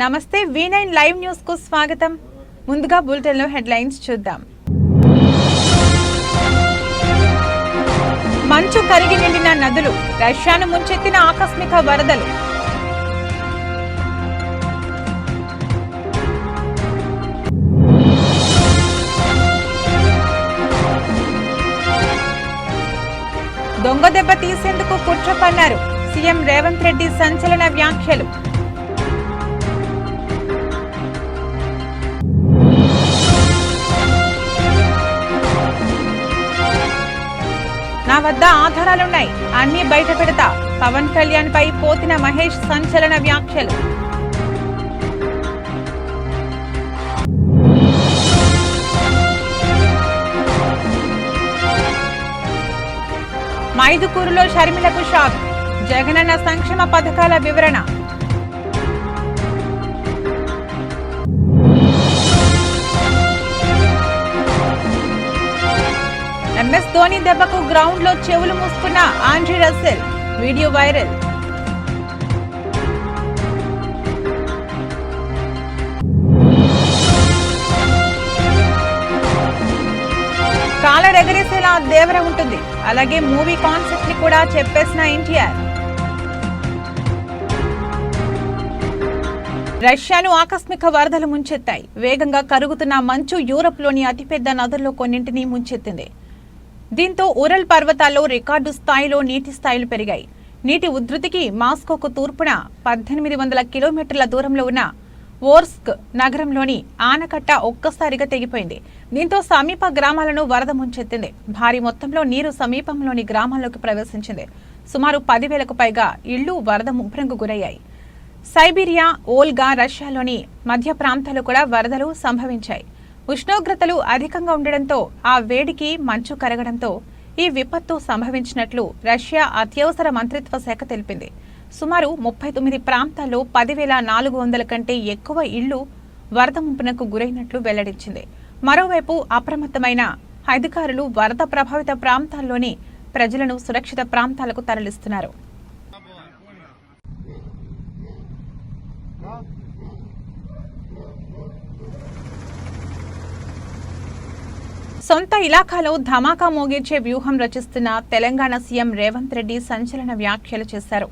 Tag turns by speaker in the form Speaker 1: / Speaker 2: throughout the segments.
Speaker 1: నమస్తే V9 live news కు స్వాగతం. ముందుగా బులెటిన్ లో హెడ్లైన్స్ చూద్దాం. మంచు కరిగి నిండిన నదులు, రష్యాను ముంచెత్తిన ఆకస్మిక వరదలు. దొంగ దెబ్బ తీసేందుకు కుట్ర పన్నారు. సీఎం రేవంత్ రెడ్డి సంచలన వ్యాఖ్యలు. నా వద్ద ఆధారాలున్నాయి, అన్ని బయట పెడతా. పవన్ కళ్యాణ్ పై పోతిన మహేష్ సంచలన వ్యాఖ్యలు. మైదుకూరులో షర్మిలకు షాక్, జగనన్న సంక్షేమ పథకాల వివరణ. MS ధోని దెబ్బకు గ్రౌండ్ లో చెవులు మూసుకున్న Andre Russell, video viral. Collar ఎగరేసేలా దేవర ఉంటుంది, అలాగే మూవీ కాన్సెప్ట్ ని కూడా చెప్పేసిన ఎన్టీఆర్. రష్యాను ఆకస్మిక వరదలు ముంచెత్తాయి. వేగంగా కరుగుతున్న మంచు యూరప్ లోని అతిపెద్ద నదుల్లో కొన్నింటిని ముంచెత్తింది. దీంతో ఉరల్ పర్వతాల్లో రికార్డు స్థాయిలో నీటి స్థాయిలు పెరిగాయి. నీటి ఉధృతికి మాస్కోకు తూర్పున 1800 కిలోమీటర్ల దూరంలో ఉన్న ఓర్స్క్ నగరంలోని ఆనకట్ట ఒక్కసారిగా తెగిపోయింది. దీంతో సమీప గ్రామాలను వరద ముంచెత్తింది. భారీ మొత్తంలో నీరు సమీపంలోని గ్రామాల్లోకి ప్రవేశించింది. సుమారు 10,000కు పైగా ఇళ్లు వరద ముప్పునకు గురయ్యాయి. సైబీరియా, ఓల్గా, రష్యాలోని మధ్య ప్రాంతాలు కూడా వరదలు సంభవించాయి. ఉష్ణోగ్రతలు అధికంగా ఉండడంతో ఆ వేడికి మంచు కరగడంతో ఈ విపత్తు సంభవించినట్లు రష్యా అత్యవసర మంత్రిత్వ శాఖ తెలిపింది. సుమారు 39 ప్రాంతాల్లో 10,400 కంటే ఎక్కువ ఇళ్లు వరద ముంపునకు గురైనట్లు వెల్లడించింది. మరోవైపు అప్రమత్తమైన అధికారులు వరద ప్రభావిత ప్రాంతాల్లోని ప్రజలను సురక్షిత ప్రాంతాలకు తరలిస్తున్నారు. సొంత ఇలాకాలో ధమాకా మోగించే వ్యూహం రచిస్తున్న తెలంగాణ సీఎం రేవంత్ రెడ్డి సంచలన వ్యాఖ్యలు చేశారు.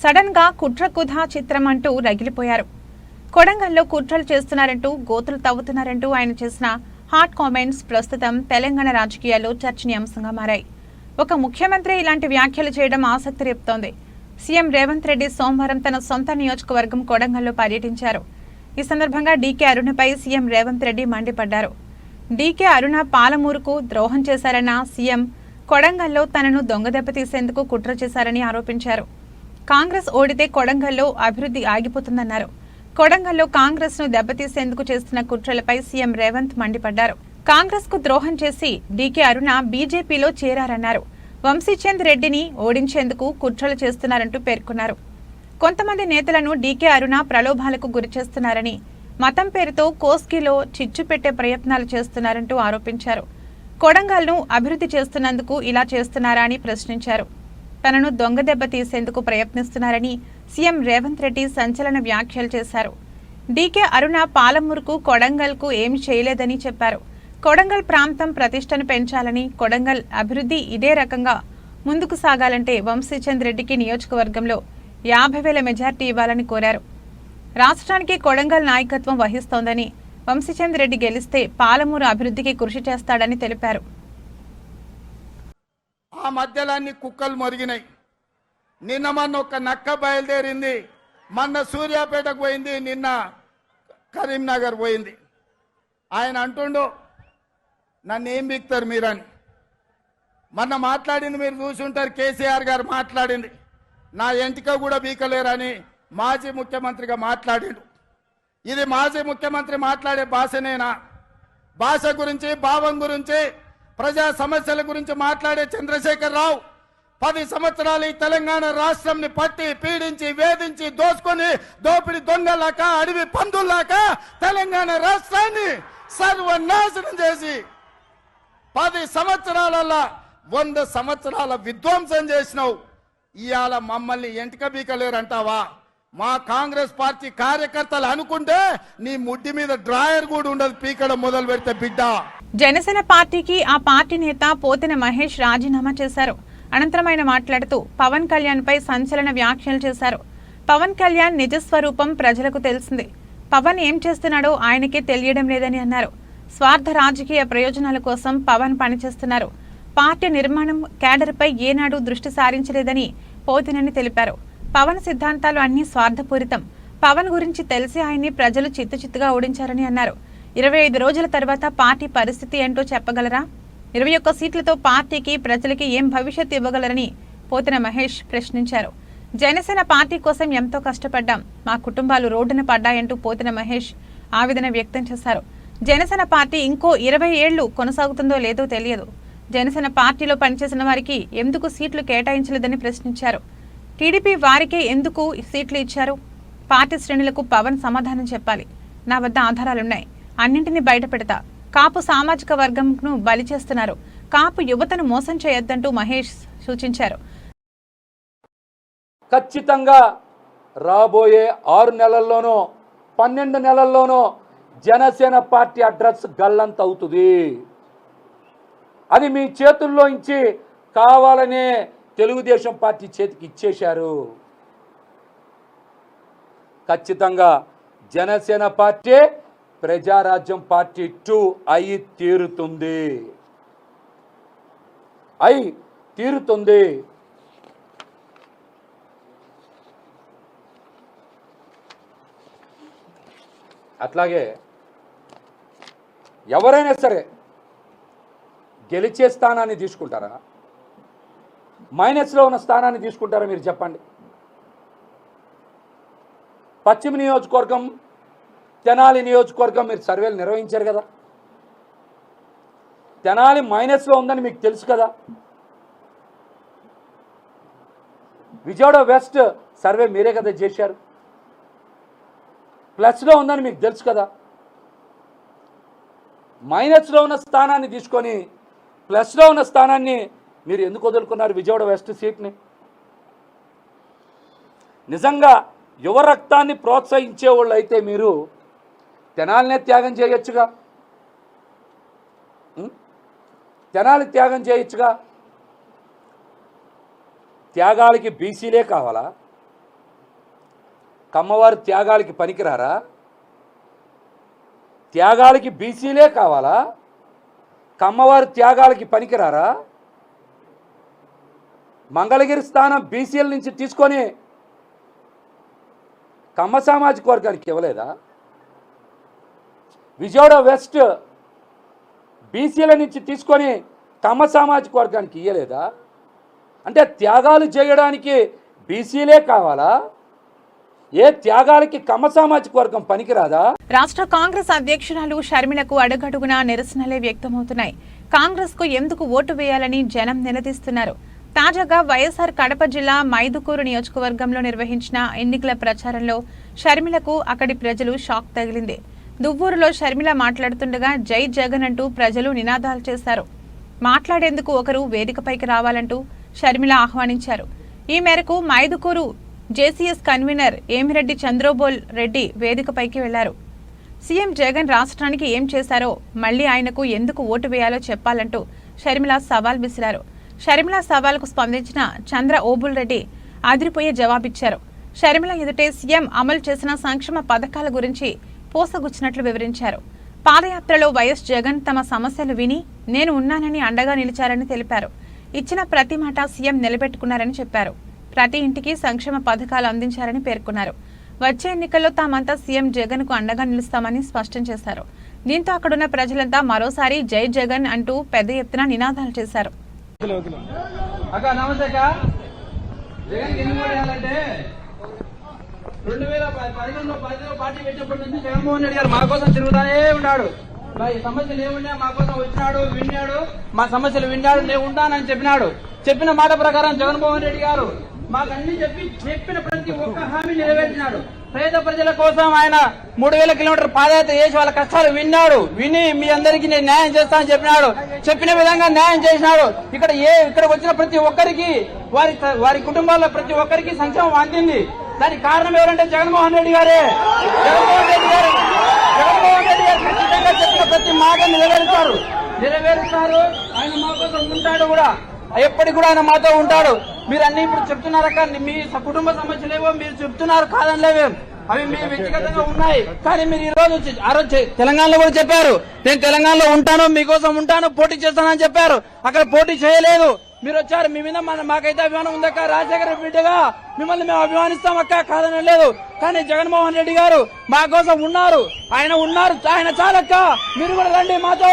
Speaker 1: సడన్ గా కుట్రకుధా చిత్రం అంటూ రగిలిపోయారు. కొడంగల్లో కుట్రలు చేస్తున్నారంటూ, గోతులు తవ్వుతున్నారంటూ ఆయన చేసిన హాట్ కామెంట్స్ ప్రస్తుతం తెలంగాణ రాజకీయాల్లో చర్చనీయాంశంగా మారాయి. ఒక ముఖ్యమంత్రి ఇలాంటి వ్యాఖ్యలు చేయడం ఆసక్తి రేపుతోంది. సీఎం రేవంత్ రెడ్డి సోమవారం తన సొంత నియోజకవర్గం కొడంగల్లో పర్యటించారు. ఈ సందర్భంగా డీకే అరుణపై సీఎం రేవంత్ రెడ్డి మండిపడ్డారు. డీకే అరుణ పాలమూరుకు ద్రోహం చేశారన్న సీఎం కొడంగల్లో తనను దొంగ దెబ్బతీసేందుకు కుట్ర చేశారని ఆరోపించారు. కాంగ్రెస్ ఓడితే కొడంగల్లో అభివృద్ధి ఆగిపోతుందన్నారు. కొడంగల్లో కాంగ్రెస్ ను దెబ్బతీసేందుకు చేస్తున్న కుట్రలపై సీఎం రేవంత్ మండిపడ్డారు. కాంగ్రెస్ కు ద్రోహం చేసి డీకే అరుణ బీజేపీలో చేరారన్నారు. వంశీచంద్ రెడ్డిని ఓడించేందుకు కుట్రలు చేస్తున్నారంటూ పేర్కొన్నారు. కొంతమంది నేతలను డీకే అరుణ ప్రలోభాలకు గురి చేస్తున్నారని, మతం పేరుతో కోస్గిలో చిచ్చు పెట్టే ప్రయత్నాలు చేస్తున్నారంటూ ఆరోపించారు. కొడంగల్ను అభివృద్ధి చేస్తున్నందుకు ఇలా చేస్తున్నారా అని ప్రశ్నించారు. తనను దొంగ దెబ్బ తీసేందుకు ప్రయత్నిస్తున్నారని సీఎం రేవంత్ రెడ్డి సంచలన వ్యాఖ్యలు చేశారు. డీకే అరుణ పాలమూరుకు, కొడంగల్కు ఏమి చేయలేదని చెప్పారు. కొడంగల్ ప్రాంతం ప్రతిష్టను పెంచాలని, కొడంగల్ అభివృద్ధి ఇదే రకంగా ముందుకు సాగాలంటే వంశీచంద్ రెడ్డికి నియోజకవర్గంలో 50,000 మెజార్టీ ఇవ్వాలని కోరారు. రాష్ట్రానికి కొడంగల్ నాయకత్వం వహిస్తోందని, వంశీచంద్ రెడ్డి గెలిస్తే పాలమూరు అభివృద్ధికి కృషి చేస్తాడని తెలిపారు.
Speaker 2: ఆ మధ్యలాన్ని కుక్కలు మొరిగినాయి. నిన్న మొన్న ఒక నక్క బయలుదేరింది, మొన్న సూర్యాపేటకు పోయింది, నిన్న కరీంనగర్ పోయింది. ఆయన అంటుండు నన్ను ఏం బిక్తారు మీరని. మొన్న మాట్లాడింది మీరు చూసుంటారు, కేసీఆర్ గారు మాట్లాడింది నా ఎంటిక కూడా బీకలేరని మాజీ ముఖ్యమంత్రిగా మాట్లాడిండు. ఇది మాజీ ముఖ్యమంత్రి మాట్లాడే భాషనేనా? భాష గురించి, భావం గురించి, ప్రజా సమస్యల గురించి మాట్లాడే చంద్రశేఖర్ రావు 10 సంవత్సరాలు ఈ తెలంగాణ రాష్ట్రంని పట్టి పీడించి వేధించి దోసుకొని దోపిడి దొంగలాక అడవి పందుల్లాక తెలంగాణ రాష్ట్రాన్ని సర్వనాశనం చేసి 10 సంవత్సరాలలో 100 సంవత్సరాల విధ్వంసం చేసినావు. ఇవాళ మమ్మల్ని ఎంటిక బీకలేరంటావా? మా కాంగ్రెస్ పార్టీ కార్యకర్తలు అనుకుంటే నీ ముడ్డి మీద డ్రాయర్ కూడా ఉండదు పీకడం మొదలు పెడితే బిడ్డ.
Speaker 1: జనసేన పార్టీకి ఆ పార్టీ నేత పోతిన మహేష్ రాజీనామా చేశారు. అనంతరం ఆయన మాట్లాడుతూ పవన్ కళ్యాణ్ పై సంచలన వ్యాఖ్యలు చేశారు. పవన్ కళ్యాణ్ నిజస్వరూపం ప్రజలకు తెలిసింది. పవన్ ఏం చేస్తున్నాడో ఆయనకే తెలియడం లేదని అన్నారు. స్వార్థ రాజకీయ ప్రయోజనాల కోసం పవన్ పనిచేస్తున్నారు. పార్టీ నిర్మాణం క్యాడర్పై ఏనాడు దృష్టి సారించలేదని పోతినని తెలిపారు. పవన్ సిద్ధాంతాలు అన్ని స్వార్థపూరితం. పవన్ గురించి తెలిసి ఆయన్ని ప్రజలు చిత్తుచిత్తుగా ఓడించారని అన్నారు. 25 రోజుల తర్వాత పార్టీ పరిస్థితి ఏంటో చెప్పగలరా? 21 సీట్లతో పార్టీకి ప్రజలకి ఏం భవిష్యత్తు ఇవ్వగలరని పోతిన మహేష్ ప్రశ్నించారు. జనసేన పార్టీ కోసం ఎంతో కష్టపడ్డాం, మా కుటుంబాలు రోడ్డున పడ్డాయంటూ పోతిన మహేష్ ఆవేదన వ్యక్తం చేశారు. జనసేన పార్టీ ఇంకో 20 ఏళ్లు కొనసాగుతుందో లేదో తెలియదు. జనసేన పార్టీలో పనిచేసిన వారికి ఎందుకు సీట్లు కేటాయించలేదని ప్రశ్నించారు. టీడీపీ వారికే ఎందుకు సీట్లు ఇచ్చారు? పార్టీ శ్రేణులకు పవన్ సమాధానం చెప్పాలి. నా వద్ద ఆధారాలున్నాయి, అన్నింటినీ బయట పెడతా. కాపు సామాజిక వర్గంను బలి చేస్తున్నారు. కాపు యువతను మోసం చేయొద్దంటూ మహేష్ సూచించారు.
Speaker 3: ఖచ్చితంగా రాబోయే 6 నెలల్లోనో 12 నెలల్లోనో జనసేన పార్టీ అడ్రస్ గల్లంత అవుతుంది. అది మీ చేతుల్లో నుంచి కావాలనే తెలుగుదేశం పార్టీ చేతికి ఇచ్చేశారు. ఖచ్చితంగా జనసేన పార్టీ ప్రజారాజ్యం పార్టీ 2 అయి తీరుతుంది. అట్లాగే ఎవరైనా సరే గెలిచే స్థానాన్ని తీసుకుంటారా, మైనస్లో ఉన్న స్థానాన్ని తీసుకుంటారా? మీరు చెప్పండి. పశ్చిమ నియోజకవర్గం, తెనాలి నియోజకవర్గం మీరు సర్వేలు నిర్వహించారు కదా. తెనాలి మైనస్లో ఉందని మీకు తెలుసు కదా. విజయవాడ వెస్ట్ సర్వే మీరే కదా చేశారు, ప్లస్లో ఉందని మీకు తెలుసు కదా. మైనస్లో ఉన్న స్థానాన్ని తీసుకొని ప్లస్లో ఉన్న స్థానాన్ని మీరు ఎందుకు వదులుకున్నారు విజయవాడ వెస్ట్ సీట్ని? నిజంగా యువ రక్తాన్ని ప్రోత్సహించే వాళ్ళు అయితే మీరు తెనాలినే త్యాగం చేయొచ్చుగా, తెనాలి త్యాగం చేయొచ్చుగా. త్యాగాలకి బీసీలే కావాలా? కమ్మవారి త్యాగాలకి పనికిరారా? త్యాగాలకి బీసీలే కావాలా? కమ్మవారి త్యాగాలకి పనికిరారా? మంగళగిరి స్థానం బీసీల నుంచి తీసుకొని కమ్మ సామాజిక వర్గానికి ఇవ్వలేదా? విజయవాడ వెస్ట్ బీసీల నుంచి తీసుకొని కమ్మ సామాజిక వర్గానికి ఇవ్వలేదా? అంటే త్యాగాలు చేయడానికి బీసీలే కావాలా? ఏ త్యాగాలకి కమ్మ సామాజిక వర్గం పనికిరాదా?
Speaker 1: రాష్ట్ర కాంగ్రెస్ అధ్యక్షురాలు షర్మిలకు అడుగడుగునా నిరసనలే వ్యక్తమవుతున్నాయి. కాంగ్రెస్ కు ఎందుకు ఓటు వేయాలని జనం నిలదీస్తున్నారు. తాజాగా వైఎస్ఆర్ కడప జిల్లా మైదుకూరు నియోజకవర్గంలో నిర్వహించిన ఎన్నికల ప్రచారంలో షర్మిలకు అక్కడి ప్రజలు షాక్ తగిలింది. దువ్వూరులో షర్మిల మాట్లాడుతుండగా జై జగన్ అంటూ ప్రజలు నినాదాలు చేశారు. మాట్లాడేందుకు ఒకరు వేదికపైకి రావాలంటూ షర్మిల ఆహ్వానించారు. ఈ మేరకు మైదుకూరు జేసీఎస్ కన్వీనర్ ఏమిరెడ్డి చంద్రబోల్ రెడ్డి వేదికపైకి వెళ్లారు. సీఎం జగన్ రాష్ట్రానికి ఏం చేశారో, మళ్లీ ఆయనకు ఎందుకు ఓటు వేయాలో చెప్పాలంటూ షర్మిల సవాల్ విసిరారు. షర్మిల సవాల్కు స్పందించిన చంద్ర ఓబుల్ రెడ్డి అదిరిపోయే జవాబిచ్చారు. షర్మిల ఎదుటే సీఎం అమలు చేసిన సంక్షేమ పథకాల గురించి పోసగుచ్చినట్లు వివరించారు. పాదయాత్రలో వైఎస్ జగన్ తమ సమస్యలు విని నేను ఉన్నానని అండగా నిలిచారని తెలిపారు. ఇచ్చిన ప్రతి మాట సీఎం నిలబెట్టుకున్నారని చెప్పారు. ప్రతి ఇంటికి సంక్షేమ పథకాలు అందించారని పేర్కొన్నారు. వచ్చే ఎన్నికల్లో తామంతా సీఎం జగన్ కు అండగా నిలుస్తామని స్పష్టం చేశారు. దీంతో అక్కడున్న ప్రజలంతా మరోసారి జై జగన్ అంటూ పెద్ద ఎత్తున నినాదాలు చేశారు.
Speaker 4: నమస్తే. జగన్ ఎన్ని ఓడేయాలంటే 2011లో పార్టీ పెట్టినప్పటి నుంచి జగన్మోహన్ రెడ్డి గారు మా కోసం తిరుగుతానే ఉన్నాడు. సమస్యలు ఏమున్నా మా కోసం వచ్చినాడు, విన్నాడు, మా సమస్యలు విన్నాడు, నేను ఉంటానని చెప్పినాడు. చెప్పిన మాట ప్రకారం జగన్మోహన్ రెడ్డి గారు మాకు అన్ని చెప్పిన ప్రతి ఒక్క హామీ నెరవేర్చినాడు. పేద ప్రజల కోసం ఆయన 3000 కిలోమీటర్ పాదయాత్ర చేసి వాళ్ళ కష్టాలు విని మీ అందరికీ నేను న్యాయం చేస్తానని చెప్పినాడు. చెప్పిన విధంగా న్యాయం చేసినాడు. ఇక్కడ వచ్చిన ప్రతి ఒక్కరికి వారి కుటుంబాల్లో ప్రతి ఒక్కరికి సంక్షేమం అందింది. దానికి కారణం ఎవరంటే జగన్మోహన్ రెడ్డి గారే. జగన్మోహన్ రెడ్డి గారు ఖచ్చితంగా చెప్పిన ప్రతి మాట నెరవేరుస్తారు. ఆయన మా కోసం ఉంటాడు కూడా, ఎప్పటికి కూడా ఆయన మాతో ఉంటాడు. మీరు అన్ని ఇప్పుడు చెప్తున్నారక్క, మీ కుటుంబ సమస్యలేవో మీరు చెప్తున్నారు, కాదనిలేవే, అవి మీ వ్యక్తిగతంగా ఉన్నాయి. కానీ మీరు ఈ రోజు ఆ రోజు తెలంగాణలో కూడా చెప్పారు, నేను తెలంగాణలో ఉంటాను, మీకోసం ఉంటాను, పోటీ చేస్తానని చెప్పారు. అక్కడ పోటీ చేయలేదు. మీరు వచ్చారు, మీ మీద మాకైతే అభిమానం ఉందక్క. రాజశేఖర బిడ్డగా మిమ్మల్ని మేము అభిమానిస్తాం అక్క, కాదని లేదు. కానీ జగన్మోహన్ రెడ్డి గారు మా కోసం ఉన్నారు, ఆయన చాలక్క. మీరు కూడా రండి, మాతో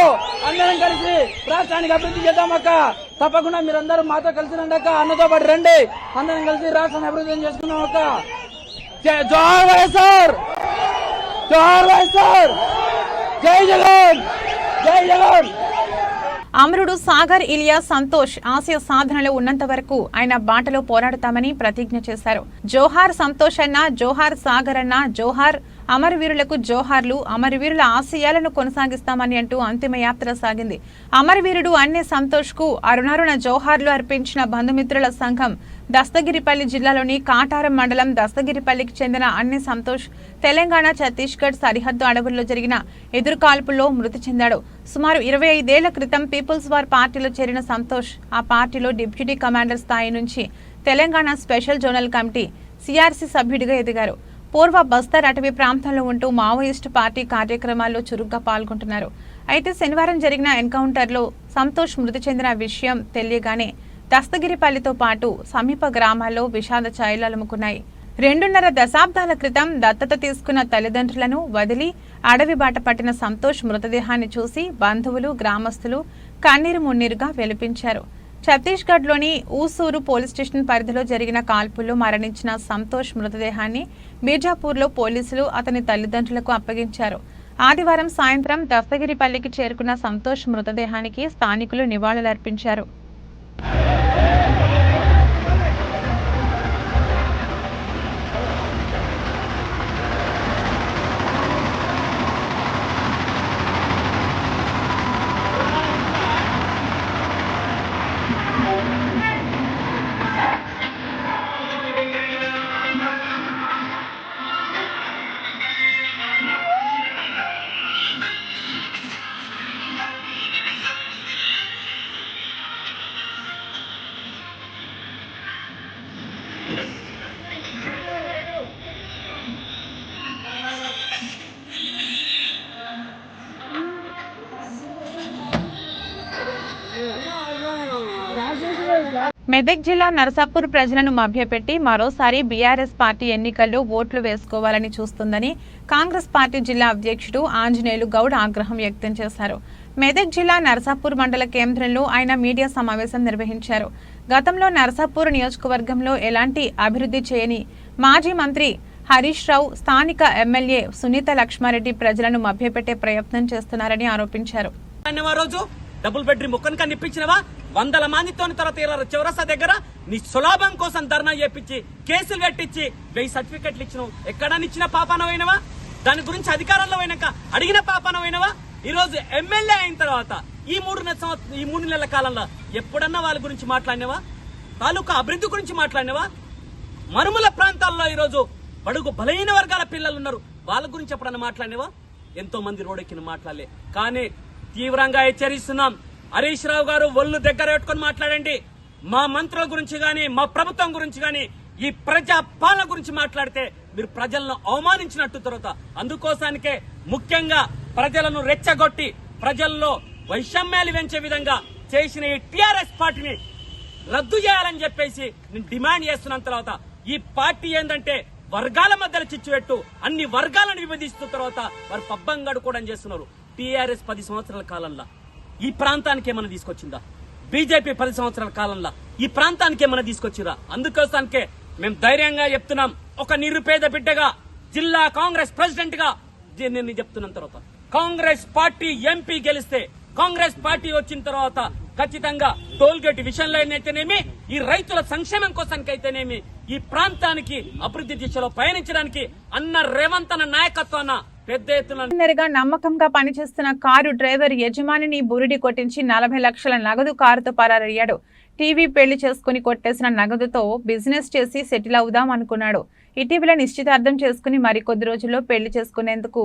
Speaker 4: అందరం కలిసి రాష్ట్రానికి అభివృద్ధి చేద్దామక్క. తప్పకుండా మీరందరూ మాతో కలిసి రండి అక్క, అన్నతో పాటు రండి, అందరం కలిసి రాష్ట్రాన్ని అభివృద్ధి చేసుకున్నాం అక్క. జోహార్ వైఎస్ఆర్, జోహార్ వైఎస్ఆర్, జై జగన్, జై జగన్.
Speaker 1: అమరుడు సాగర్ ఇలియా సంతోష్ ఆశయ సాధనలో ఉన్నంత వరకు ఆయన బాటలో పోరాడతామని ప్రతిజ్ఞ చేశారు. జోహార్ సంతోష్ అన్న, జోహార్ సాగర్ అన్న, జోహార్ అమరవీరులకు జోహార్లు, అమరవీరుల ఆశయాలను కొనసాగిస్తామని అంటూ అంతిమయాత్ర సాగింది. అమరవీరుడు అన్నే సంతోష్ కు అరుణారుణ జోహార్లు అర్పించిన బంధుమిత్రుల సంఘం దస్తగిరిపల్లి జిల్లాలోని కాటారం మండలం దస్తగిరిపల్లికి చెందిన అన్నే సంతోష్ తెలంగాణ ఛత్తీస్గఢ్ సరిహద్దు అడవుల్లో జరిగిన ఎదురుకాల్పుల్లో మృతి చెందాడు. సుమారు 25 ఏళ్ల క్రితం పీపుల్స్ వార్ పార్టీలో చేరిన సంతోష్ ఆ పార్టీలో డిప్యూటీ కమాండర్ స్థాయి నుంచి Telangana special zonal committee CRC సభ్యుడిగా ఎదిగారు. పూర్వ బస్తర్ అటవీ ప్రాంతంలో ఉంటూ మావోయిస్టు పార్టీ కార్యక్రమాల్లో చురుగ్గా పాల్గొంటున్నారు. అయితే శనివారం జరిగిన ఎన్కౌంటర్లో సంతోష్ మృతి చెందిన విషయం తెలియగానే దస్తగిరిపల్లితో పాటు సమీప గ్రామాల్లో విషాద ఛాయలు అలుముకున్నాయి. 2.5 దశాబ్దాల క్రితం దత్తత తీసుకున్న తల్లిదండ్రులను వదిలి అడవి బాట పట్టిన సంతోష్ మృతదేహాన్ని చూసి బంధువులు, గ్రామస్తులు కన్నీరు మున్నీరుగా వెలిపించారు. ఛత్తీస్గఢ్లోని ఊసూరు పోలీస్ స్టేషన్ పరిధిలో జరిగిన కాల్పుల్లో మరణించిన సంతోష్ మృతదేహాన్ని బీజాపూర్లో పోలీసులు అతని తల్లిదండ్రులకు అప్పగించారు. ఆదివారం సాయంత్రం దస్తగిరిపల్లికి చేరుకున్న సంతోష్ మృతదేహానికి స్థానికులు నివాళులర్పించారు. మెదక్ జిల్లా నరసాపూర్ ప్రజలను మభ్యపెట్టి మరోసారి బీఆర్ఎస్ పార్టీ ఎన్నికల్లో ఓట్లు వేసుకోవాలని చూస్తుందని కాంగ్రెస్ పార్టీ జిల్లా అధ్యక్షుడు ఆంజనేయులు గౌడ్ ఆగ్రహం వ్యక్తం చేశారు. మెదక్ జిల్లా నరసాపూర్ మండల కేంద్రంలో ఆయన మీడియా సమావేశం నిర్వహించారు. గతంలో నరసాపూర్ నియోజకవర్గంలో ఎలాంటి అభివృద్ధి చేయని మాజీ మంత్రి హరీష్ రావు, స్థానిక ఎమ్మెల్యే సునీత లక్ష్మారెడ్డి ప్రజలను మభ్యపెట్టే ప్రయత్నం చేస్తున్నారని ఆరోపించారు.
Speaker 5: డబుల్ బెడ్రూమ్ ఒక్కని కనిపించినవా? 100 మందితో తర్వాత చౌరస్తా దగ్గర నీ సులాభం కోసం ధర్నా చేపించి కేసులు కట్టించి 1000 సర్టిఫికెట్లు ఇచ్చినావు. ఎక్కడనిచ్చిన పాపానమైనవా? దాని గురించి అధికారంలో అయినాక అడిగిన పాపానమైనవా? ఈ రోజు ఎమ్మెల్యే అయిన తర్వాత ఈ 3 నెలల కాలంలో ఎప్పుడన్నా వాళ్ళ గురించి మాట్లాడినవా? తాలూకా అభివృద్ధి గురించి మాట్లాడినవా? మరుమూల ప్రాంతాల్లో ఈ రోజు బడుగు బలహీన వర్గాల పిల్లలు ఉన్నారు, వాళ్ళ గురించి ఎప్పుడన్నా మాట్లాడినవా? ఎంతో మంది రోడెక్కిన మాట్లాడలే. కానీ తీవ్రంగా హెచ్చరిస్తున్నాం, హరీష్ రావు గారు ఒళ్ళు దగ్గర పెట్టుకుని మాట్లాడండి. మా మంత్రుల గురించి గాని, మా ప్రభుత్వం గురించి గాని, ఈ ప్రజా పాలన గురించి మాట్లాడితే మీరు ప్రజలను అవమానించినట్టు తర్వాత అందుకోసానికే ముఖ్యంగా ప్రజలను రెచ్చగొట్టి ప్రజల్లో వైషమ్యాలు పెంచే విధంగా చేసిన ఈ టీఆర్ఎస్ పార్టీని రద్దు చేయాలని చెప్పేసి నేను డిమాండ్ చేస్తున్న తర్వాత ఈ పార్టీ ఏంటంటే వర్గాల మధ్యలో చిచ్చుపెట్టు అన్ని వర్గాలను విభజిస్తూ తర్వాత వారు పబ్బం గడుకోవడం చేస్తున్నారు. టీఆర్ఎస్ 10 సంవత్సరాల కాలంలో ఈ ప్రాంతానికి ఏమైనా తీసుకొచ్చిందా? బీజేపీ 10 సంవత్సరాల కాలంలో ఈ ప్రాంతానికి ఏమైనా తీసుకొచ్చిరా? అందుకోసానికే మేము ధైర్యంగా చెప్తున్నాం, ఒక నిరుపేద బిడ్డగా జిల్లా కాంగ్రెస్ ప్రెసిడెంట్ గా నేను చెప్తున్న తర్వాత కాంగ్రెస్ పార్టీ ఎంపీ గెలిస్తే, కాంగ్రెస్ పార్టీ వచ్చిన తర్వాత ఖచ్చితంగా టోల్గేట్ విషయంలో అయితేనేమి, ఈ రైతుల సంక్షేమం కోసానికైతేనేమి, ఈ ప్రాంతానికి అభివృద్ధి దిశలో పయనించడానికి అన్న రేవంత్ అన్న నాయకత్వాన పెద్ద ఎత్తున
Speaker 1: నమ్మకంగా పనిచేస్తున్న కారు డ్రైవర్ యజమానిని బురిడి కొట్టించి 40 లక్షల నగదు కారుతో పరారయ్యాడు. టీవీ పెళ్లి చేసుకుని కొట్టేసిన నగదుతో బిజినెస్ చేసి సెటిల్ అవుదాం అనుకున్నాడు. ఇటీవల నిశ్చితార్థం చేసుకుని మరికొద్ది రోజుల్లో పెళ్లి చేసుకునేందుకు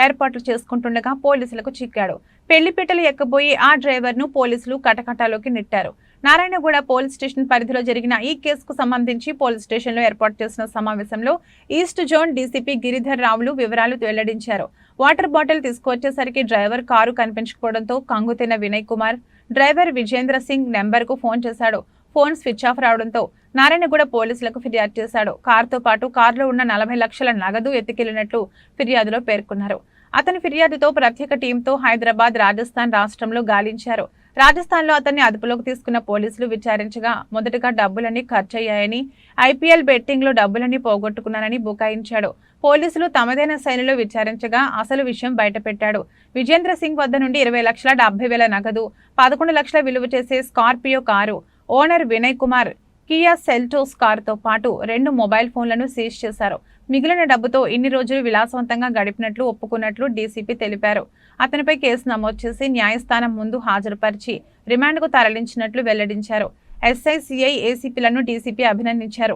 Speaker 1: ఏర్పాట్లు చేసుకుంటుండగా పోలీసులకు చిక్కాడు. పెళ్లి పీటలు ఎక్కబోయి ఆ డ్రైవర్ను పోలీసులు కటకటాలోకి నెట్టారు. నారాయణగూడ పోలీస్ స్టేషన్ పరిధిలో జరిగిన ఈ కేసుకు సంబంధించి పోలీస్ స్టేషన్లో ఏర్పాటు చేసిన సమావేశంలో ఈస్ట్ జోన్ డీసీపీ గిరిధర్ రావులు వివరాలు వెల్లడించారు. వాటర్ బాటిల్ తీసుకువచ్చేసరికి డ్రైవర్ కారు కనిపించకపోవడంతో కంగుతిన్న వినయ్ కుమార్ డ్రైవర్ విజేంద్ర సింగ్ నెంబర్కు ఫోన్ చేశాడు. ఫోన్ స్విచ్ ఆఫ్ రావడంతో నారాయణగూడ పోలీసులకు ఫిర్యాదు చేశాడు. కారుతో పాటు కారులో ఉన్న 40 లక్షల నగదు ఎత్తుకెళ్లినట్లు ఫిర్యాదులో పేర్కొన్నారు. అతని ఫిర్యాదుతో ప్రత్యేక టీంతో హైదరాబాద్, రాజస్థాన్ రాష్ట్రంలో గాలించారు. రాజస్థాన్లో అతన్ని అదుపులోకి తీసుకున్న పోలీసులు విచారించగా మొదటగా డబ్బులన్నీ ఖర్చయ్యాయని, ఐపీఎల్ బెట్టింగ్లో డబ్బులన్నీ పోగొట్టుకున్నానని బుకాయించాడు. పోలీసులు తమదైన శైలిలో విచారించగా అసలు విషయం బయటపెట్టాడు. విజేంద్ర సింగ్ వద్ద నుండి 20,70,000 నగదు, 11 లక్షల విలువ చేసే Scorpio car, owner Vinay Kumar Kia Seltos కారుతో పాటు 2 మొబైల్ ఫోన్లను సీజ్ చేశారు. మిగిలిన డబ్బుతో ఇన్ని రోజులు విలాసవంతంగా గడిపినట్లు ఒప్పుకున్నట్లు డీసీపీ తెలిపారు. అతనిపై కేసు నమోదు చేసి న్యాయస్థానం ముందు హాజరుపరిచి రిమాండ్కు తరలించినట్లు వెల్లడించారు. ఎస్ఐ, సిఐ, ఏసీపీలను డీసీపీ అభినందించారు.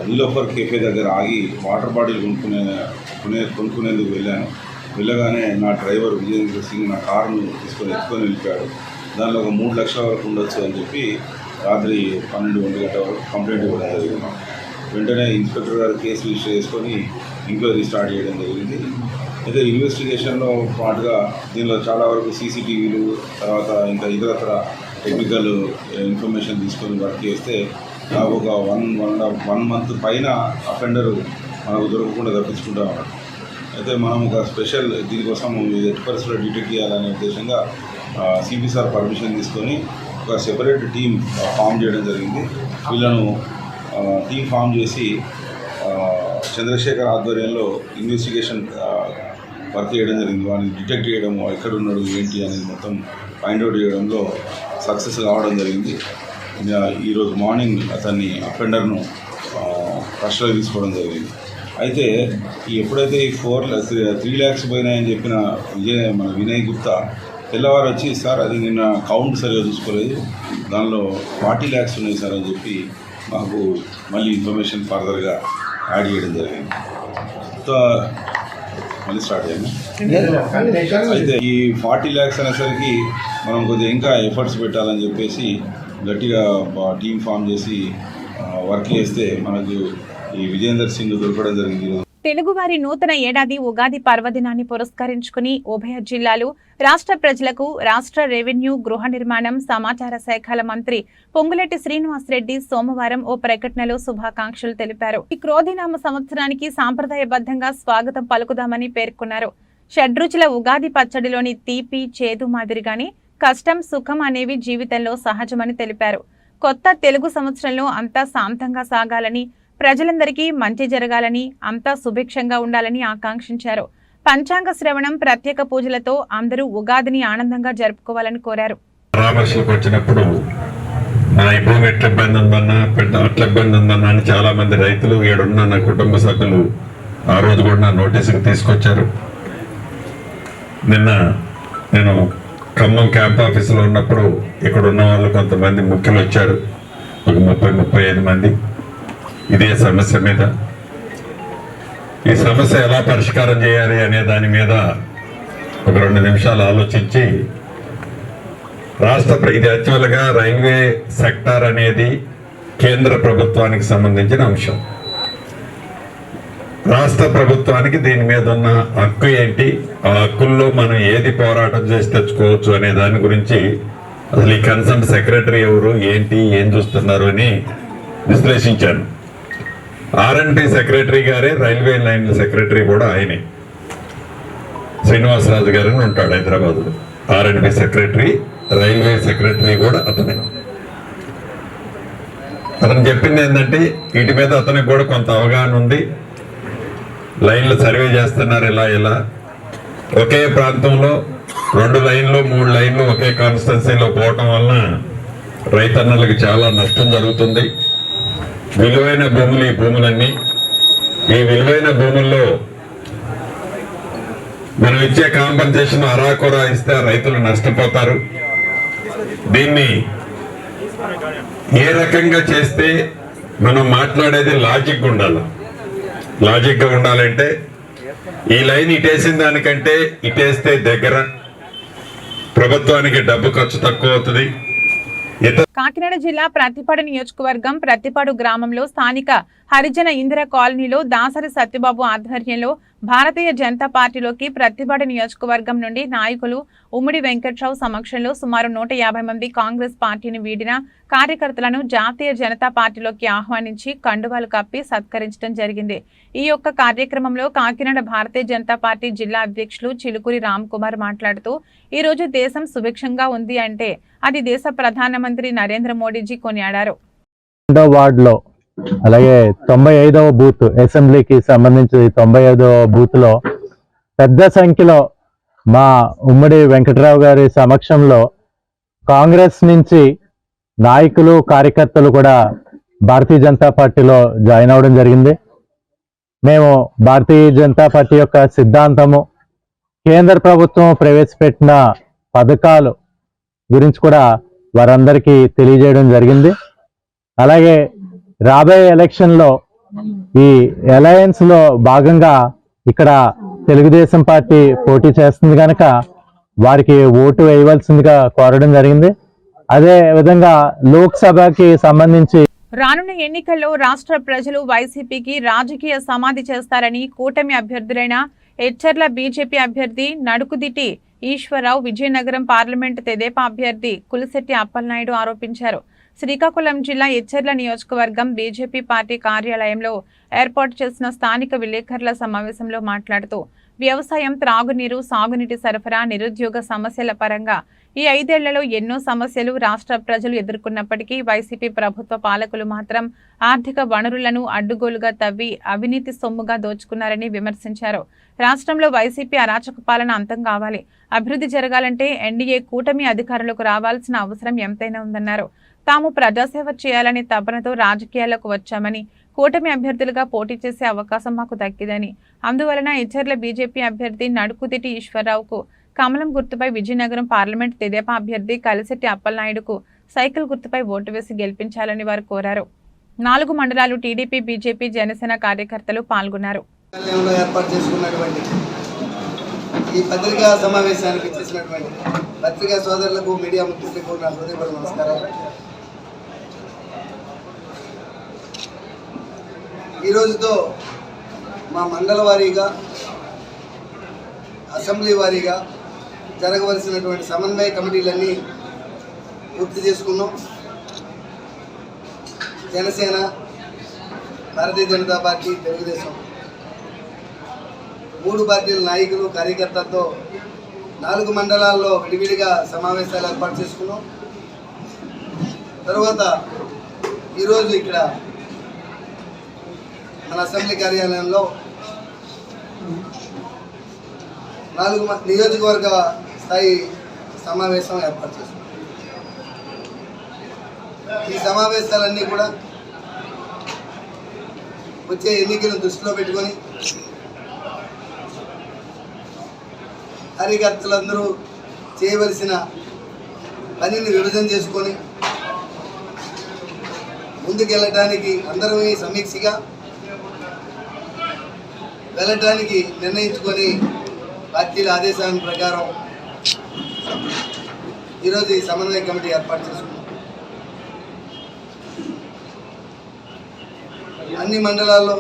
Speaker 6: నీలోఫర్ కేఫే దగ్గర ఆగి వాటర్ బాటిల్ కొనుక్కునేందుకు వెళ్ళాను. వెళ్ళగానే నా డ్రైవర్ విజేంద్ర సింగ్ నా కారును ఎత్తుకొని వెళ్ళిపోయాడు. దానిలో ఒక 3 లక్షల వరకు ఉండొచ్చు అని చెప్పి రాత్రి 12-1 గంట వరకు కంప్లైంట్ ఇవ్వడం జరిగింది. వెంటనే ఇన్స్పెక్టర్ గారు కేసు రిజిస్టర్ చేసుకొని ఎంక్వైరీ స్టార్ట్ చేయడం జరిగింది. అయితే ఇన్వెస్టిగేషన్లో పాటుగా దీనిలో చాలా వరకు సీసీటీవీలు, తర్వాత ఇంకా ఇతరత్ర టెక్నికల్ ఇన్ఫర్మేషన్ తీసుకొని వర్క్ చేస్తే నాకు ఒక 1 మంత్ పైన అఫెండర్ మనకు దొరకకుండా తప్పించుకుంటా ఉన్నాడు. అయితే మనం ఒక స్పెషల్ దీనికోసం ఎట్టి పరిస్థితుల్లో డిటెక్ట్ చేయాలనే ఉద్దేశంగా సిపి సార్ పర్మిషన్ తీసుకొని ఒక సెపరేట్ టీం ఫామ్ చేయడం జరిగింది. వీళ్ళను టీం ఫామ్ చేసి చంద్రశేఖర్ ఆధ్వర్యంలో ఇన్వెస్టిగేషన్ వర్క్ చేయడం జరిగింది. వాడిని డిటెక్ట్ చేయడం, ఎక్కడున్నాడు ఏంటి అనేది మొత్తం ఫైండ్ అవుట్ చేయడంలో సక్సెస్ కావడం జరిగింది. ఈరోజు మార్నింగ్ అతన్ని అఫెండర్ను కస్టడీలో తీసుకోవడం జరిగింది. అయితే ఎప్పుడైతే ఈ 3 lakhs పోయినాయని చెప్పిన మన వినయ్ గుప్తా తెల్లవారు వచ్చి, సార్ అది నిన్న కౌంట్ సరిగా చూసుకోలేదు, దానిలో 40 lakhs ఉన్నాయి సార్ అని చెప్పి మాకు మళ్ళీ ఇన్ఫర్మేషన్ ఫర్దర్గా యాడ్ చేయడం జరిగింది. మళ్ళీ స్టార్ట్ చేయండి. అయితే ఈ 40 lakhs అనేసరికి మనం కొద్దిగా ఇంకా ఎఫర్ట్స్ పెట్టాలని చెప్పేసి గట్టిగా టీం ఫామ్ చేసి వర్క్ చేస్తే మనకు ఈ విజేందర్ సింగ్ దొరకడం జరిగింది.
Speaker 1: తెలుగువారి నూతన ఏడాది ఉగాది పర్వదినాన్ని పురస్కరించుకుని ఉభయ జిల్లాలు, రాష్ట్ర ప్రజలకు రాష్ట్ర రెవెన్యూ, గృహ నిర్మాణం, సమాచార శాఖల మంత్రి పొంగులేటి శ్రీనివాసరెడ్డి సోమవారం ఓ ప్రకటనలో శుభాకాంక్షలు తెలిపారు. ఈ క్రోధినామ సంవత్సరానికి సాంప్రదాయబద్ధంగా స్వాగతం పలుకుదామని పేర్కొన్నారు. షడ్రుచుల ఉగాది పచ్చడిలోని తీపి, చేదు మాదిరిగానే కష్టం, సుఖం అనేవి జీవితంలో సహజమని తెలిపారు. కొత్త తెలుగు సంవత్సరంలో అంతా శాంతంగా సాగాలని, ప్రజలందరికీ మంచి జరగాలని, అంతా సుభిక్షంగా ఉండాలని ఆకాంక్షించారు. పంచాంగ శ్రవణం, ప్రత్యేక పూజలతో అందరూ ఉగాదిని ఆనందంగా జరుపుకోవాలని కోరారు.
Speaker 7: పరామర్శలకు వచ్చినప్పుడు నా భూమి ఎట్ల ఇబ్బంది ఉందన్నా, అట్ల ఇబ్బంది ఉందన్నా అని చాలా మంది రైతులు ఏడున్న నా కుటుంబ సభ్యులు ఆ రోజు కూడా నా నోటీసుకు తీసుకొచ్చారు. నిన్న నేను ఖమ్మం క్యాంప్ ఆఫీసులో ఉన్నప్పుడు ఇక్కడ ఉన్న వాళ్ళు కొంతమంది ముఖ్యులు వచ్చారు, ఒక 30-35 మంది ఇదే సమస్య మీద. ఈ సమస్య ఎలా పరిష్కారం చేయాలి అనే దాని మీద ఒక 2 నిమిషాలు ఆలోచించి ఇది యాక్చువల్గా రైల్వే సెక్టార్ అనేది కేంద్ర ప్రభుత్వానికి సంబంధించిన అంశం. రాష్ట్ర ప్రభుత్వానికి దీని మీద ఉన్న హక్కు ఏంటి, ఆ హక్కుల్లో మనం ఏది పోరాటం చేసి తెచ్చుకోవచ్చు అనే దాని గురించి అసలు ఈ కన్సర్న్ సెక్రటరీ ఎవరు, ఏంటి, ఏం చూస్తున్నారు అని విశ్లేషించాను. R&B సెక్రటరీ గారే, రైల్వే లైన్ సెక్రటరీ కూడా ఆయనే, శ్రీనివాసరాజు గారని ఉంటాడు హైదరాబాద్లో. R&B సెక్రటరీ, రైల్వే సెక్రటరీ కూడా అతనే. అతను చెప్పింది ఏంటంటే వీటి మీద అతనికి కూడా కొంత అవగాహన ఉంది. లైన్లు సర్వే చేస్తున్నారు, ఇలా ఒకే ప్రాంతంలో 2 లైన్లు 3 లైన్లు ఒకే కాన్స్టిట్యున్సీలో పోవటం వలన రైతన్నలకు చాలా నష్టం జరుగుతుంది. విలువైన భూములు ఈ భూములన్నీ. ఈ విలువైన భూముల్లో మనం ఇచ్చే కాంపెన్సేషన్ అరాకొరా ఇస్తే రైతులు నష్టపోతారు. దీన్ని ఏ రకంగా చేస్తే మనం మాట్లాడేది లాజిక్ ఉండాలి. లాజిక్గా ఉండాలంటే ఈ లైన్ ఇటేసిన దానికంటే ఇటేస్తే దగ్గర, ప్రభుత్వానికి డబ్బు ఖర్చు తక్కువ అవుతుంది.
Speaker 1: కాకినాడ జిల్లా ప్రత్తిపాడు నియోజకవర్గం ప్రత్తిపాడు గ్రామంలో స్థానిక హరిజన ఇందిర కాలనీలో దాసరి సత్యబాబు ఆధ్వర్యంలో భారతీయ జనతా పార్టీలోకి ప్రత్తిపాడు నియోజకవర్గం నుండి నాయకులు ఉమ్మడి వెంకట్రావు సమక్షంలో సుమారు 150 మంది కాంగ్రెస్ పార్టీని వీడిన కార్యకర్తలను జాతీయ జనతా పార్టీలోకి ఆహ్వానించి కండువాలు కప్పి సత్కరించడం జరిగింది. ఈ యొక్క కార్యక్రమంలో కాకినాడ భారతీయ జనతా పార్టీ జిల్లా అధ్యక్షులు చిలుకూరి రామ్ కుమార్ మాట్లాడుతూ ఈ రోజు దేశం సుభిక్షంగా ఉంది అంటే అది దేశ ప్రధానమంత్రి నరేంద్ర మోడీజీ కొనియాడారు.
Speaker 8: వార్డులో అలాగే 95వ బూత్ అసెంబ్లీకి సంబంధించి 95వ బూత్ లో పెద్ద సంఖ్యలో మా ఉమ్మడి వెంకటరావు గారి సమక్షంలో కాంగ్రెస్ నుంచి నాయకులు కార్యకర్తలు కూడా భారతీయ జనతా పార్టీలో జాయిన్ అవ్వడం జరిగింది. మేము భారతీయ జనతా పార్టీ యొక్క సిద్ధాంతము, కేంద్ర ప్రభుత్వం ప్రవేశపెట్టిన పథకాలు గురించి కూడా వారందరికీ తెలియజేయడం జరిగింది. అలాగే రాబోయే ఎలక్షన్లో ఈ అలయన్స్ లో భాగంగా ఇక్కడ తెలుగుదేశం పార్టీ పోటీ చేస్తుంది కనుక వారికి ఓటు వేయవలసిందిగా కోరడం జరిగింది. అదే విధంగా లోక్సభకి సంబంధించి
Speaker 1: రానున్న ఎన్నికల్లో రాష్ట్ర ప్రజలు వైసీపీకి రాజకీయ సమాధి చేస్తారని కూటమి అభ్యర్థులైన ఎచ్చర్ల బీజేపీ అభ్యర్థి నడుకుదిటి ఈశ్వరరావు, విజయనగరం పార్లమెంటు తెదేపా అభ్యర్థి కులిశెట్టి అప్పలనాయుడు ఆరోపించారు. శ్రీకాకుళం జిల్లా ఎచ్చర్ల నియోజకవర్గం బీజేపీ పార్టీ కార్యాలయంలో ఏర్పాటు చేసిన స్థానిక విలేకరుల సమావేశంలో మాట్లాడుతూ వ్యవసాయం, త్రాగునీరు, సాగునీటి సరఫరా, నిరుద్యోగ సమస్యల పరంగా ఈ 5 ఏళ్లలో ఎన్నో సమస్యలు రాష్ట్ర ప్రజలు ఎదుర్కొన్నప్పటికీ వైసీపీ ప్రభుత్వ పాలకులు మాత్రం ఆర్థిక వనరులను అడ్డుగోలుగా తవ్వి అవినీతి సొమ్ముగా దోచుకున్నారని విమర్శించారు. రాష్ట్రంలో వైసీపీ అరాచక పాలన అంతం కావాలి, అభివృద్ధి జరగాలంటే ఎన్డీఏ కూటమి అధికారులకు రావాల్సిన అవసరం ఎంతైనా ఉందన్నారు. తాము ప్రజాసేవ చేయాలని తపనతో రాజకీయాల్లోకి వచ్చామని, కూటమి అభ్యర్థులుగా పోటీ చేసే అవకాశం మాకు దక్కిందని, అందువలన ఎచ్చర్ల బీజేపీ అభ్యర్థి నడుకుదిటి ఈశ్వరరావుకు కమలం గుర్తుపై, విజయనగరం పార్లమెంట్ తెదేపా అభ్యర్థి కలిశెట్టి అప్పలనాయుడుకు సైకిల్ గుర్తుపై ఓటు వేసి గెలిపించాలని వారు కోరారు. 4 మండలాలు టీడీపీ, బీజేపీ, జనసేన కార్యకర్తలు పాల్గొన్నారు.
Speaker 9: ఈ పత్రికా సమావేశానికి చేసినటువంటి పత్రికా సోదరులకు, మీడియా మిత్రులకు నా హృదయపూర్వక నమస్కారాలు. ఈ రోజుతో మా మండల వారీగా, అసెంబ్లీ వారీగా జరగవలసినటువంటి సమన్వయ కమిటీలన్నీ పూర్తి చేసుకున్నాం. జనసేన, భారతీయ జనతా పార్టీ, తెలుగుదేశం 3 పార్టీల నాయకులు, కార్యకర్తలతో 4 మండలాల్లో విడివిడిగా సమావేశాలు ఏర్పాటు చేసుకున్నాం. తర్వాత ఈరోజు ఇక్కడ మన అసెంబ్లీ కార్యాలయంలో 4 నియోజకవర్గ స్థాయి సమావేశం ఏర్పాటు చేసుకున్నాం. ఈ సమావేశాలన్నీ కూడా వచ్చే ఎన్నికలను దృష్టిలో పెట్టుకొని కార్యకర్తలందరూ చేయవలసిన పనిని విభజన చేసుకొని ముందుకెళ్ళటానికి అందరం సమీక్షగా వెళ్ళటానికి నిర్ణయించుకొని పార్టీల ఆదేశాల ప్రకారం ఈరోజు ఈ సమన్వయ కమిటీ ఏర్పాటు చేసుకున్నాం. అన్ని మండలాల్లో,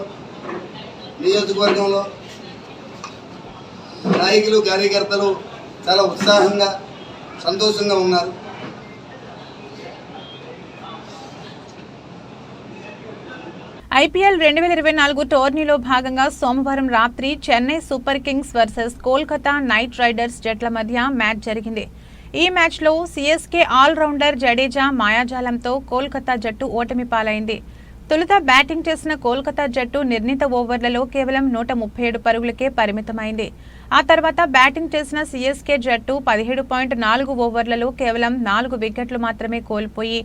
Speaker 9: నియోజకవర్గంలో నాయకులు, కార్యకర్తలు చాలా ఉత్సాహంగా, సంతోషంగా ఉన్నారు.
Speaker 1: ఐపీఎల్ 2024 టోర్నీలో భాగంగా సోమవారం రాత్రి Chennai super Kings versus Kolkata night riders జట్ల మధ్య మ్యాచ్ జరిగింది. ఈ మ్యాచ్లో సీఎస్కే ఆల్రౌండర్ జడేజా మాయాజాలంతో కోల్కతా జట్టు ఓటమి పాలైంది. తొలుత బ్యాటింగ్ చేసిన కోల్కతా జట్టు నిర్ణీత ఓవర్లలో కేవలం 137 పరుగులకే పరిమితమైంది. ఆ తర్వాత బ్యాటింగ్ చేసిన సీఎస్కే జట్టు 17.4 ఓవర్లలో కేవలం 4 వికెట్లు మాత్రమే కోల్పోయి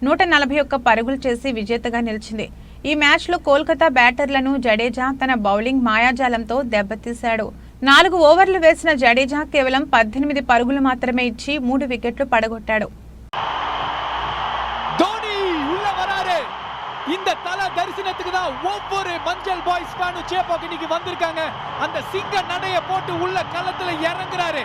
Speaker 1: 141 పరుగులు చేసి విజేతగా నిలిచింది. ఈ మ్యాచ్లో కోల్కతా బ్యాటర్లను జడేజా తన బౌలింగ్ మాయాజాలంతో దెబ్బతీశాడు. 4 ఓవర్లు వేసిన జడేజా కేవలం 18 పరుగులు మాత్రమే ఇచ్చి 3 వికెట్లు పడగొట్టాడు.
Speaker 10: இந்த தல தரிசனத்துக்கு தான் ஒவ்வொரு மஞ்சள் பாய்ஸ் ஃபேனும் சேப்பாக்கு இன்னைக்கு வந்திருக்காங்க. அந்த சிங்க நடைய போட்டு உள்ள களத்துல இறங்குறாரு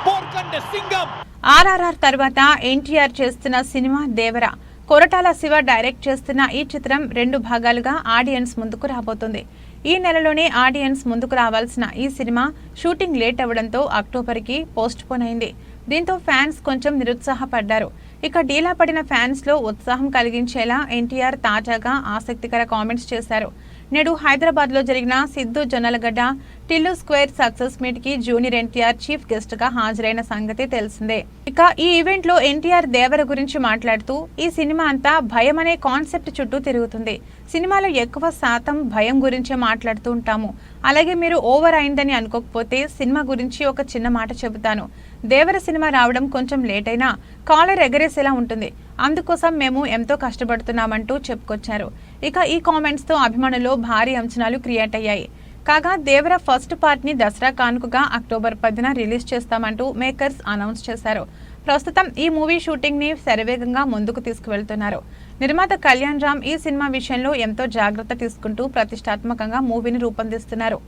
Speaker 10: పోర్కండ సింగం.
Speaker 1: ఆర్ఆర్ఆర్ తర్వాత ఎన్టీఆర్ చేస్తున్న సినిమా దేవర. కొరటాల శివ డైరెక్ట్ చేస్తున్న ఈ చిత్రం 2 భాగాలుగా ఆడియన్స్ ముందుకు రాబోతుంది. ఈ నెలలోనే ఆడియన్స్ ముందుకు రావాల్సిన ఈ సినిమా షూటింగ్ లేట్ అవ్వడంతో అక్టోబర్కి పోస్ట్ పోన్ అయింది. దీంతో ఫ్యాన్స్ కొంచెం నిరుత్సాహపడ్డారు. ఇక డీలా పడిన ఫ్యాన్స్ లో ఉత్సాహం కలిగించేలా ఎన్టీఆర్ తాజాగా ఆసక్తికర కామెంట్స్ చేశారు. నేడు హైదరాబాద్ లో జరిగిన Siddhu Jonnalagadda Tillu square success meet కి జూనియర్ ఎన్టీఆర్ చీఫ్ గెస్ట్ గా హాజరైన సంగతి తెలిసిందే. ఇక ఈ ఈవెంట్ లో ఎన్టీఆర్ దేవర గురించి మాట్లాడుతూ ఈ సినిమా అంతా భయం అనే కాన్సెప్ట్ చుట్టూ తిరుగుతుంది. సినిమాలో ఎక్కువ శాతం భయం గురించే మాట్లాడుతూ ఉంటాము. అలాగే మీరు ఓవర్ అయిందని అనుకోకపోతే సినిమా గురించి ఒక చిన్న మాట చెబుతాను. దేవర సినిమా రావడం కొంచెం లేట్ అయినా కాలర్ ఎగరేసేలా ఉంటుంది. అందుకోసం మేము ఎంతో కష్టపడుతున్నామంటూ చెప్పుకొచ్చారు. ఇక ఈ కామెంట్స్ తో అభిమానులు భారీ అంచనాలు క్రియేట్ అయ్యాయి. కాగా దేవర ఫస్ట్ పార్ట్ ని దసరా కానుకగా అక్టోబర్ 10న రిలీజ్ చేస్తామంటూ మేకర్స్ అనౌన్స్ చేశారు. ప్రస్తుతం ఈ మూవీ షూటింగ్ ని శరవేగంగా ముందుకు తీసుకువెళ్తున్నారు. నిర్మాత కళ్యాణ్ రామ్ ఈ సినిమా విషయంలో ఎంతో జాగ్రత్త తీసుకుంటూ ప్రతిష్టాత్మకంగా మూవీని రూపొందిస్తున్నారు.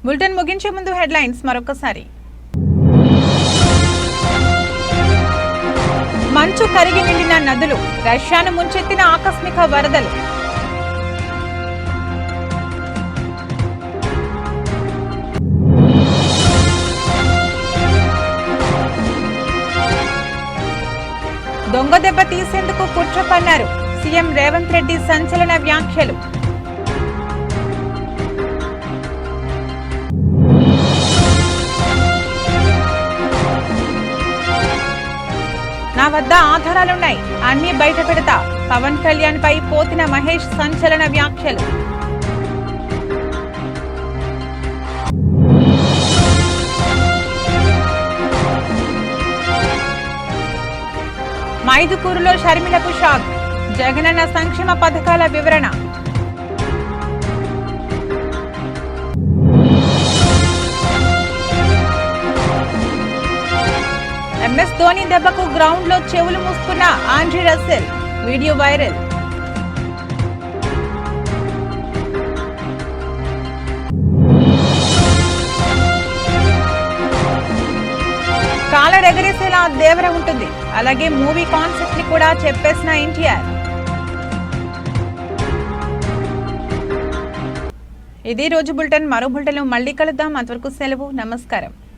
Speaker 1: బులెటిన్ ముగించే ముందు హెడ్లైన్స్ మరొకసారి. మంచు కరిగి నిండిన నదులు, రష్యాను ముంచెత్తిన ఆకస్మిక వరదలు. దొంగ దెబ్బ తీసేందుకు కుట్ర పన్నారు. సీఎం రేవంత్ రెడ్డి సంచలన వ్యాఖ్యలు. నా వద్ద ఆధారాలున్నాయి, అన్ని బయట పెడతా. పవన్ కళ్యాణ్ పై పోతిన మహేష్ సంచలన వ్యాఖ్యలు. మైదుకూరులో షర్మిలకు షాక్. జగనన్న సంక్షేమ పథకాల వివరణ. MS ధోని దెబ్బకు గ్రౌండ్ లో చెవులు మూసుకున్న Andre Russell. Video viral. Collar ఎగరేసేలా దేవర ఉంటుంది. అలాగే మూవీ కాన్సెప్ట్ ని కూడా చెప్పేసిన ఎన్టీఆర్. ఇది రోజు బులెటిన్. మరో బులెటిన్ మళ్ళీ కలుద్దాం. అంతవరకు సెలవు. నమస్కారం.